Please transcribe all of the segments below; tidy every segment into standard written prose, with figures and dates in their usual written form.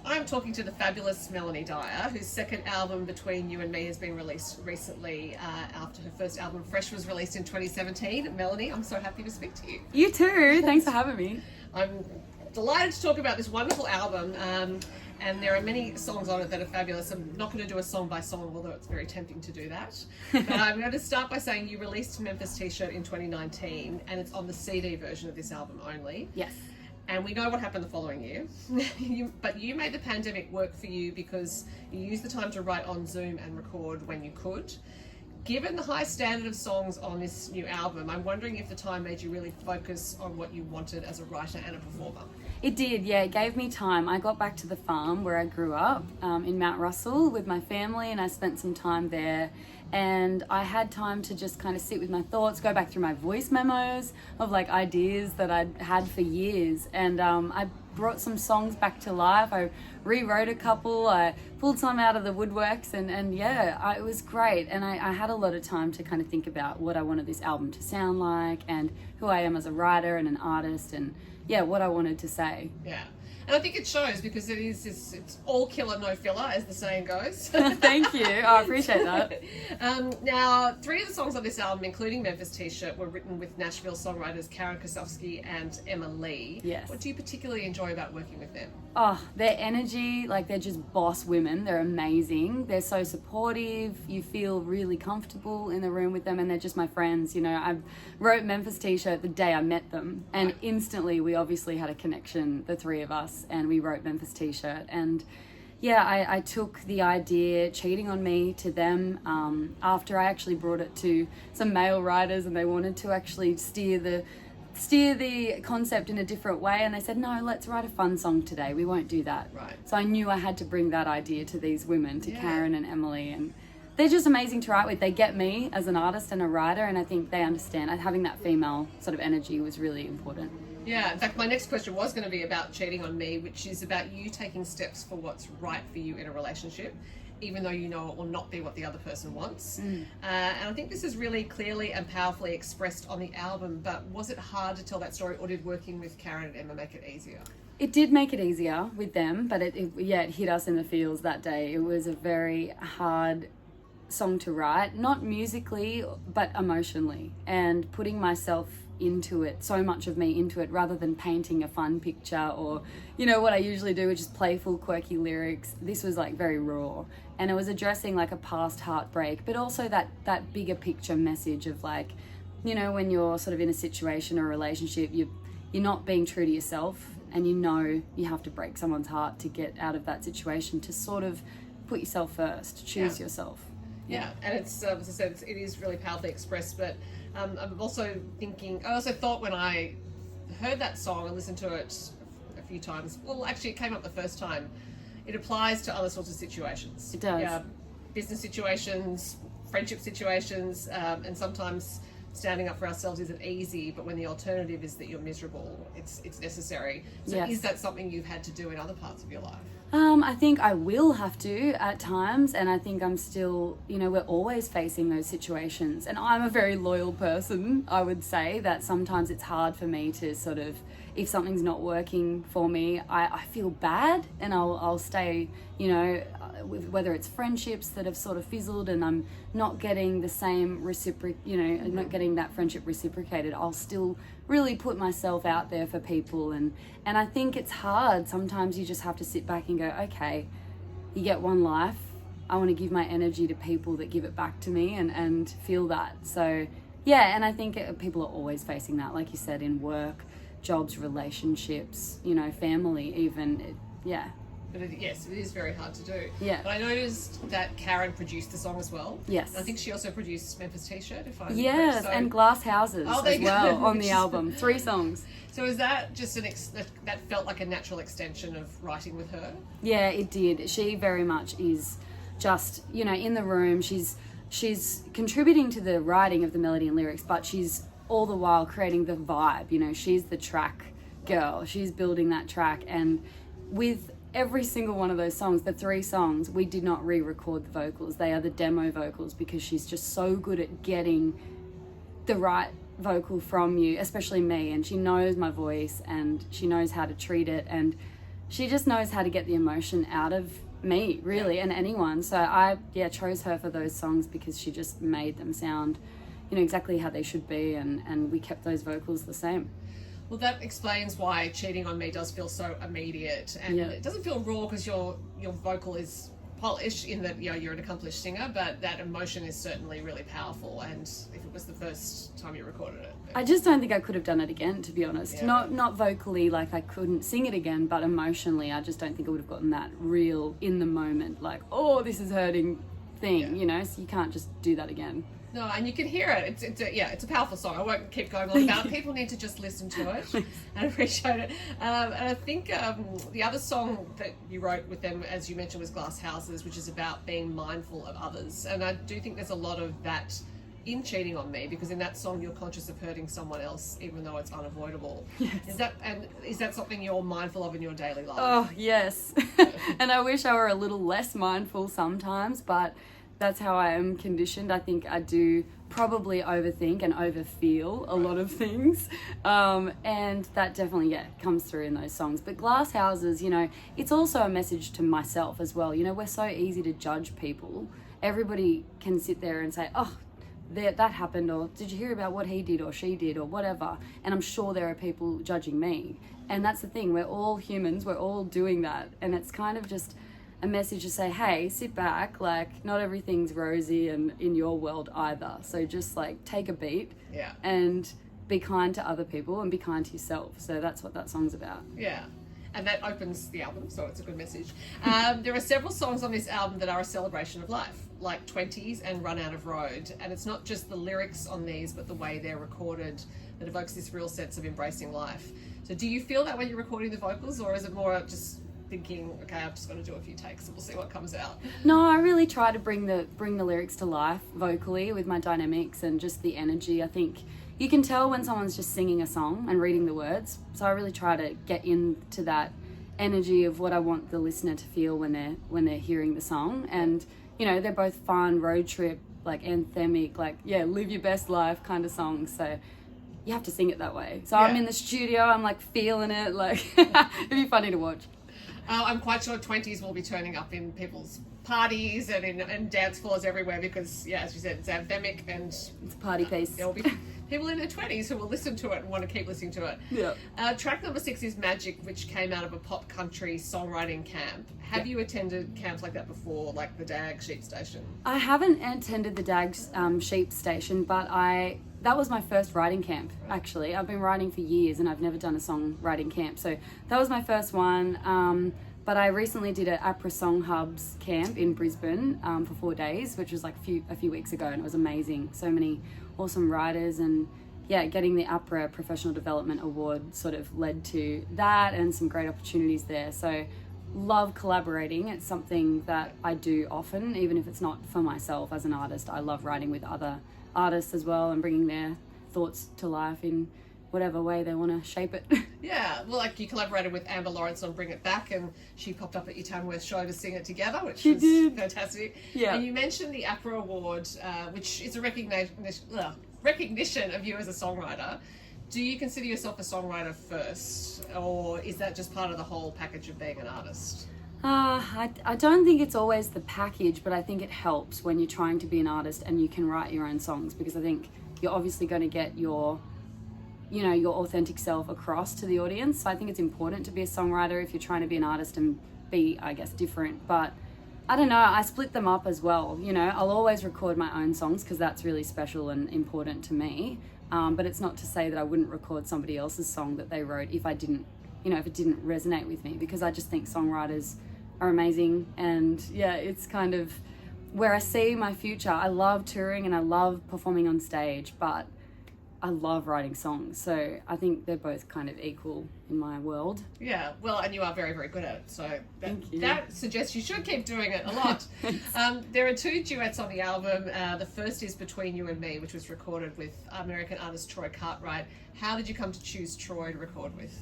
I'm talking to the fabulous Melanie Dyer, whose second album, Between You and Me, has been released recently after her first album, Fresh, was released in 2017. Melanie, I'm so happy to speak to you. You too. Thanks for having me. I'm delighted to talk about this wonderful album, and there are many songs on it that are fabulous. I'm not going to do a song by song, although it's very tempting to do that. But I'm going to start by saying you released Memphis T-shirt in 2019, and it's on the CD version of this album only. Yes. And we know what happened the following year. But you made the pandemic work for you because you used the time to write on Zoom and record when you could. Given the high standard of songs on this new album, I'm wondering if the time made you really focus on what you wanted as a writer and a performer. It did, yeah. It gave me time. I got back to the farm where I grew up in Mount Russell with my family, and I spent some time there. And I had time to just kind of sit with my thoughts, go back through my voice memos of like ideas that I'd had for years. And I brought some songs back to life. I rewrote a couple. I pulled some out of the woodworks, and yeah, it was great. And I had a lot of time to kind of think about what I wanted this album to sound like and who I am as a writer and an artist, and yeah, what I wanted to say. Yeah. And I think it shows because it's all killer, no filler, as the saying goes. Thank you. I appreciate that. Now, 3 of the songs on this album, including Memphis T-shirt, were written with Nashville songwriters Karen Kosofsky and Emma Lee. Yes. What do you particularly enjoy about working with them? Oh, their energy, like they're just boss women. They're amazing. They're so supportive. You feel really comfortable in the room with them, and they're just my friends. You know, I wrote Memphis T-shirt the day I met them, and instantly we obviously had a connection, the 3 of us, and we wrote Memphis T-shirt. And yeah, I took the idea, Cheating on Me, to them after I actually brought it to some male writers, and they wanted to actually steer the concept in a different way, and they said, no, let's write a fun song today, we won't do that. Right. So I knew I had to bring that idea to these women, to Karen and Emily, and they're just amazing to write with. They get me as an artist and a writer, and I think they understand. Having that female sort of energy was really important. Yeah, in fact, my next question was going to be about Cheating on Me, which is about you taking steps for what's right for you in a relationship, even though you know it will not be what the other person wants. And I think this is really clearly and powerfully expressed on the album, but was it hard to tell that story, or did working with Karen and Emma make it easier? It did make it easier with them, but it hit us in the feels that day. It was a very hard song to write, not musically, but emotionally, and putting myself into it, so much of me into it, rather than painting a fun picture or, you know, what I usually do, which is playful, quirky lyrics. This was like very raw, and it was addressing like a past heartbreak, but also that bigger picture message of like, you know, when you're sort of in a situation or a relationship, you're not being true to yourself, and you know you have to break someone's heart to get out of that situation, to sort of put yourself first, choose yourself. Yeah, and it's, as I said, it is really powerfully expressed, but I'm also thinking, I also thought when I heard that song and listened to it a few times, well, actually it came up the first time, it applies to other sorts of situations. It does. Yeah, business situations, friendship situations, and sometimes standing up for ourselves isn't easy, but when the alternative is that you're miserable, it's necessary. So is that something you've had to do in other parts of your life? I think I will have to at times, and I think I'm still, you know, we're always facing those situations, and I'm a very loyal person. I would say that sometimes it's hard for me to sort of, if something's not working for me, I feel bad, and I'll stay, you know, with whether it's friendships that have sort of fizzled and I'm not getting the same not getting that friendship reciprocated, I'll still really put myself out there for people, and I think it's hard. Sometimes you just have to sit back and go, okay, you get one life, I want to give my energy to people that give it back to me and feel that. So yeah, and I think people are always facing that, like you said, in work, jobs, relationships, you know, family even. But yes, it is very hard to do. Yeah. But I noticed that Karen produced the song as well. Yes. And I think she also produced Memphis T-shirt, if I'm Yes, correct. So, and Glass Houses as well on the album. 3 songs. So is that just that felt like a natural extension of writing with her? Yeah, it did. She very much is just, you know, in the room. She's contributing to the writing of the melody and lyrics, but she's all the while creating the vibe. You know, she's the track girl. She's building that track, and with every single one of those songs, the 3 songs, we did not re-record the vocals. They are the demo vocals, because she's just so good at getting the right vocal from you, especially me, and she knows my voice and she knows how to treat it, and she just knows how to get the emotion out of me, really, and anyone. So I chose her for those songs because she just made them sound, exactly how they should be, and we kept those vocals the same. Well, that explains why Cheating on Me does feel so immediate, and it doesn't feel raw because your vocal is polished in that you're an accomplished singer, but that emotion is certainly really powerful. And if it was the first time you recorded it, I just don't think I could have done it again, to be honest. Not vocally, like I couldn't sing it again, but emotionally I just don't think I would have gotten that real in the moment, like, oh, this is hurting thing, so you can't just do that again. No, and you can hear it. It's a powerful song. I won't keep going on about it. People need to just listen to it and appreciate it. And I think the other song that you wrote with them, as you mentioned, was Glass Houses, which is about being mindful of others. And I do think there's a lot of that in Cheating on Me, because in that song you're conscious of hurting someone else, even though it's unavoidable. Yes. Is that something you're mindful of in your daily life? Oh, yes. And I wish I were a little less mindful sometimes, but that's how I am conditioned. I think I do probably overthink and overfeel a lot of things. And that definitely, comes through in those songs. But Glass Houses, it's also a message to myself as well. We're so easy to judge people. Everybody can sit there and say, oh, that happened, or did you hear about what he did or she did or whatever? And I'm sure there are people judging me. And that's the thing. We're all humans. We're all doing that. And it's kind of just a message to say, hey, sit back, like not everything's rosy and in your world either. So just like take a beat and be kind to other people and be kind to yourself. So that's what that song's about. Yeah. And that opens the album, so it's a good message. There are several songs on this album that are a celebration of life, like 20s and Run Out of Road. And it's not just the lyrics on these, but the way they're recorded that evokes this real sense of embracing life. So do you feel that when you're recording the vocals, or is it more just thinking, okay, I've just got to do a few takes and we'll see what comes out? No, I really try to bring the lyrics to life vocally with my dynamics and just the energy. I think you can tell when someone's just singing a song and reading the words. So I really try to get into that energy of what I want the listener to feel when they're hearing the song. And they're both fun, road trip, like anthemic, like live your best life kind of songs. So you have to sing it that way. So I'm in the studio, I'm like feeling it, like it'd be funny to watch. I'm quite sure 20s will be turning up in people's parties and in dance floors everywhere because, as you said, it's anthemic and it's a party piece. There will be people in their 20s who will listen to it and want to keep listening to it. Yeah. Track number 6 is Magic, which came out of a pop country songwriting camp. Have you attended camps like that before, like the DAG Sheep Station? I haven't attended the DAG Sheep Station, but that was my first writing camp, actually. I've been writing for years and I've never done a songwriting camp. So that was my first one. But I recently did an APRA Song Hubs camp in Brisbane for 4 days, which was like a few weeks ago, and it was amazing. So many awesome writers, and getting the APRA Professional Development Award sort of led to that and some great opportunities there. So love collaborating. It's something that I do often, even if it's not for myself as an artist. I love writing with other artists as well and bringing their thoughts to life in whatever way they want to shape it. Yeah, well, like you collaborated with Amber Lawrence on Bring It Back, and she popped up at your Tamworth show to sing it together, which was fantastic. Yeah. And you mentioned the APRA Award, which is a recognition of you as a songwriter. Do you consider yourself a songwriter first, or is that just part of the whole package of being an artist? I don't think it's always the package, but I think it helps when you're trying to be an artist and you can write your own songs, because I think you're obviously going to get your authentic self across to the audience. So I think it's important to be a songwriter if you're trying to be an artist and be, I guess, different. But I don't know, I split them up as well. I'll always record my own songs because that's really special and important to me. But it's not to say that I wouldn't record somebody else's song that they wrote if it didn't resonate with me, because I just think songwriters are amazing. And it's kind of where I see my future. I love touring and I love performing on stage, but I love writing songs, so I think they're both kind of equal in my world. Yeah, well, and you are very, very good at it, so that suggests you should keep doing it a lot. There are 2 duets on the album. The first is Between You and Me, which was recorded with American artist Troy Cartwright. How did you come to choose Troy to record with?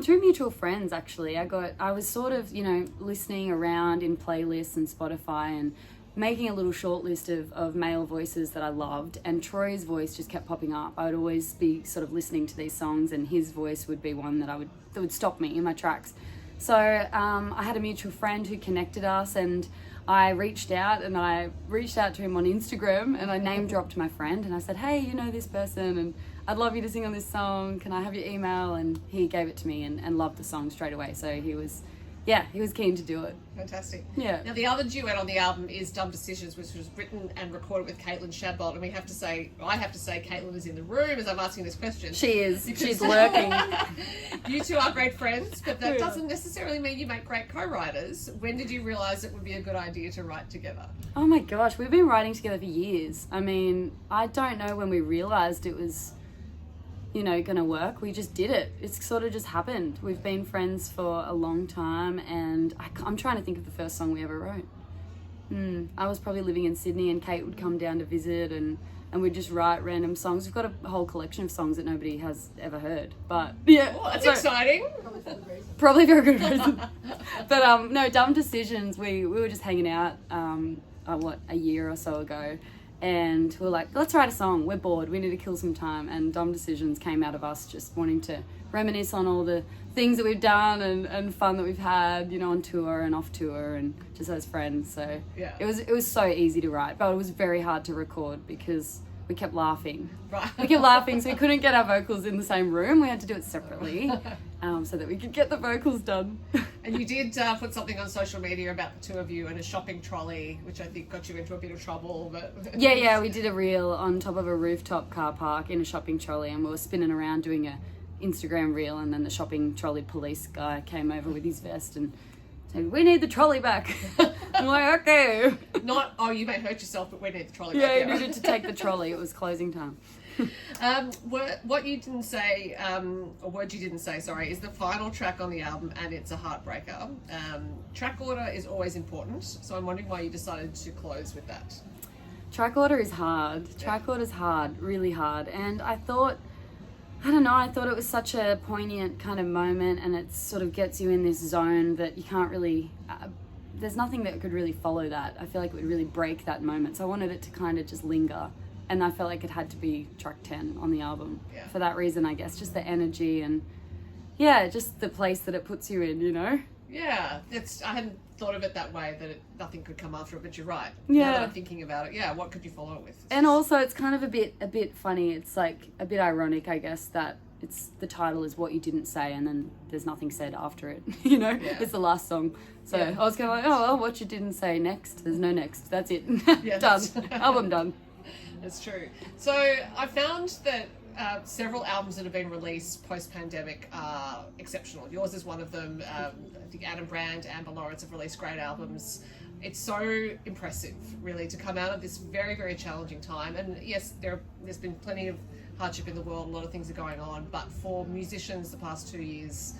Through mutual friends, actually. I was sort of, listening around in playlists and Spotify and making a little short list of male voices that I loved, and Troy's voice just kept popping up. I would always be sort of listening to these songs and his voice would be one that would stop me in my tracks. So I had a mutual friend who connected us, and I reached out to him on Instagram, and I name dropped my friend, and I said, hey, you know this person, and I'd love you to sing on this song. Can I have your email? And he gave it to me and loved the song straight away. So he was keen to do it. Fantastic. Yeah. Now, the other duet on the album is Dumb Decisions, which was written and recorded with Caitlin Shadbolt. And I have to say, Caitlin is in the room as I'm asking this question. She is. She's lurking. You two are great friends, but that doesn't necessarily mean you make great co-writers. When did you realise it would be a good idea to write together? Oh my gosh, we've been writing together for years. I mean, I don't know when we realised it was, going to work. We just did it. It's sort of just happened. We've been friends for a long time, and I'm trying to think of the first song we ever wrote. I was probably living in Sydney, and Kate would come down to visit, and we'd just write random songs. We've got a whole collection of songs that nobody has ever heard. But yeah, oh, that's exciting. Probably for a good reason. But no, Dumb Decisions. We were just hanging out a year or so ago. And we were like, let's write a song. We're bored. We need to kill some time. And Dumb Decisions came out of us just wanting to reminisce on all the things that we've done and fun that we've had, on tour and off tour and just as friends. So yeah. It was so easy to write, but it was very hard to record because we kept laughing. Right. We kept laughing, so we couldn't get our vocals in the same room. We had to do it separately so that we could get the vocals done. And you did put something on social media about the two of you in a shopping trolley, which I think got you into a bit of trouble. But yeah, we did a reel on top of a rooftop car park in a shopping trolley, and we were spinning around doing a Instagram reel, and then the shopping trolley police guy came over with his vest and said, we need the trolley back. I'm like, okay. Not, oh, you may hurt yourself, but we need the trolley back. Yeah, you needed to take the trolley. It was closing time. What you didn't say, or word you didn't say, sorry, is the final track on the album, and it's a heartbreaker. Track order is always important, so I'm wondering why you decided to close with that. Track order is hard. Track order is hard, really hard. And I thought it was such a poignant kind of moment, and it sort of gets you in this zone that you can't really, there's nothing that could really follow that. I feel like it would really break that moment. So I wanted it to kind of just linger. And I felt like it had to be track 10 on the album. Yeah. For that reason, I guess. Just the energy and, just the place that it puts you in, Yeah, I hadn't thought of it that way, that nothing could come after it, but you're right. Yeah. Now that I'm thinking about it, what could you follow it with? And also, it's kind of a bit funny. It's like a bit ironic, I guess, that the title is What You Didn't Say, and then there's nothing said after it, Yeah. It's the last song. So I was kind of like, oh, well, what you didn't say next. There's no next. That's it. Yeah, done. Album done. That's true. So I found that several albums that have been released post-pandemic are exceptional. Yours is one of them. I think Adam Brand, Amber Lawrence have released great albums. It's so impressive, really, to come out of this very, very challenging time. And yes, there's been plenty of hardship in the world. A lot of things are going on. But for musicians, the past 2 years,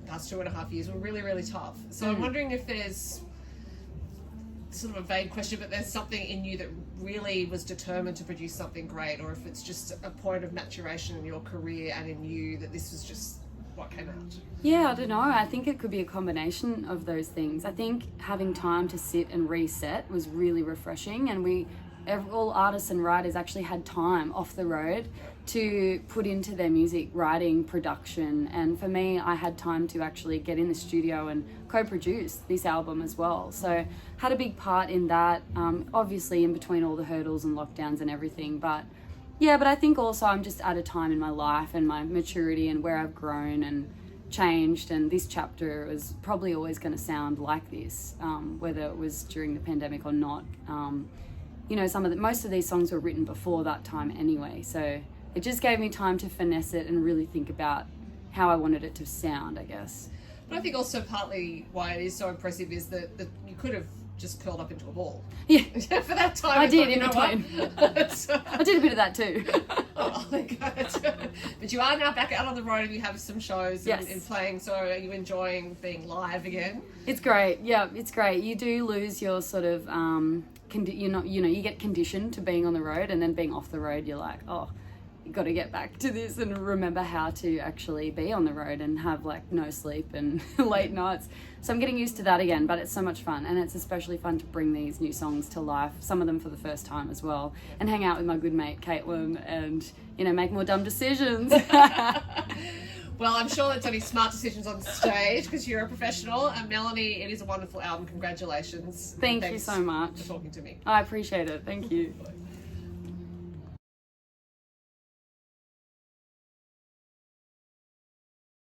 past 2.5 years were really, really tough. So I'm wondering if there's sort of a vague question, but there's something in you that really was determined to produce something great, or if it's just a point of maturation in your career and in you that this was just what came out. Yeah, I don't know. I think it could be a combination of those things. I think having time to sit and reset was really refreshing, and all artists and writers actually had time off the road to put into their music, writing, production. And for me, I had time to actually get in the studio and co-produce this album as well. So had a big part in that, obviously in between all the hurdles and lockdowns and everything. But I think also I'm just at a time in my life and my maturity and where I've grown and changed, and this chapter is probably always going to sound like this, whether it was during the pandemic or not. Most of these songs were written before that time anyway, so it just gave me time to finesse it and really think about how I wanted it to sound, I guess. But I think also partly why it is so impressive is that you could have just curled up into a ball. Yeah. For that time. I did in between. I did a bit of that too. Oh my God. But you are now back out on the road and you have some shows and playing, so are you enjoying being live again? It's great. Yeah, it's great. You do lose your sort of, you get conditioned to being on the road, and then being off the road, you're like, oh, you got to get back to this and remember how to actually be on the road and have like no sleep and late nights. So I'm getting used to that again, but it's so much fun, and it's especially fun to bring these new songs to life, some of them for the first time as well, and hang out with my good mate Caitlin and make more dumb decisions. Well, I'm sure that's only smart decisions on stage because you're a professional. And Melanie, it is a wonderful album. Congratulations. Thank you so much for talking to me. I appreciate it. Thank you.